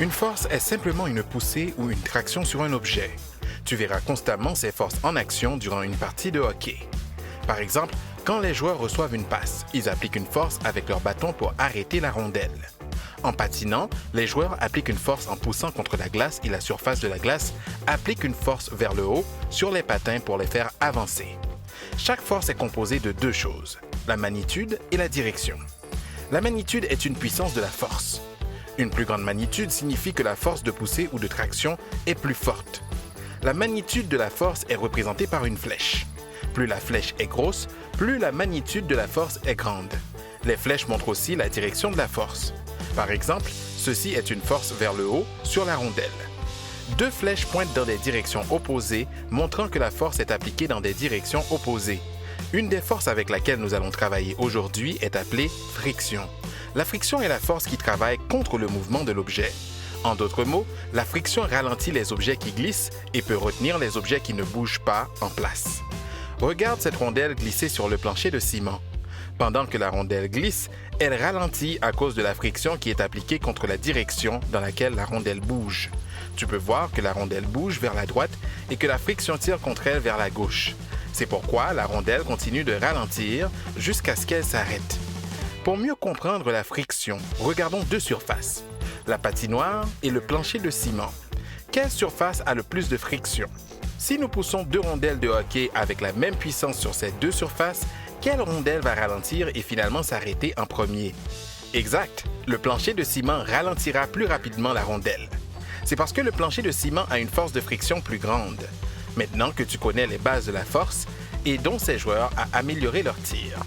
Une force est simplement une poussée ou une traction sur un objet. Tu verras constamment ces forces en action durant une partie de hockey. Par exemple, quand les joueurs reçoivent une passe, ils appliquent une force avec leur bâton pour arrêter la rondelle. En patinant, les joueurs appliquent une force en poussant contre la glace et la surface de la glace applique une force vers le haut sur les patins pour les faire avancer. Chaque force est composée de deux choses, la magnitude et la direction. La magnitude est une puissance de la force. Une plus grande magnitude signifie que la force de poussée ou de traction est plus forte. La magnitude de la force est représentée par une flèche. Plus la flèche est grosse, plus la magnitude de la force est grande. Les flèches montrent aussi la direction de la force. Par exemple, ceci est une force vers le haut sur la rondelle. Deux flèches pointent dans des directions opposées, montrant que la force est appliquée dans des directions opposées. Une des forces avec laquelle nous allons travailler aujourd'hui est appelée friction. La friction est la force qui travaille contre le mouvement de l'objet. En d'autres mots, la friction ralentit les objets qui glissent et peut retenir les objets qui ne bougent pas en place. Regarde cette rondelle glisser sur le plancher de ciment. Pendant que la rondelle glisse, elle ralentit à cause de la friction qui est appliquée contre la direction dans laquelle la rondelle bouge. Tu peux voir que la rondelle bouge vers la droite et que la friction tire contre elle vers la gauche. C'est pourquoi la rondelle continue de ralentir jusqu'à ce qu'elle s'arrête. Pour mieux comprendre la friction, regardons deux surfaces, la patinoire et le plancher de ciment. Quelle surface a le plus de friction? Si nous poussons deux rondelles de hockey avec la même puissance sur ces deux surfaces, quelle rondelle va ralentir et finalement s'arrêter en premier? Exact, le plancher de ciment ralentira plus rapidement la rondelle. C'est parce que le plancher de ciment a une force de friction plus grande. Maintenant que tu connais les bases de la force, aidons ces joueurs à améliorer leur tir.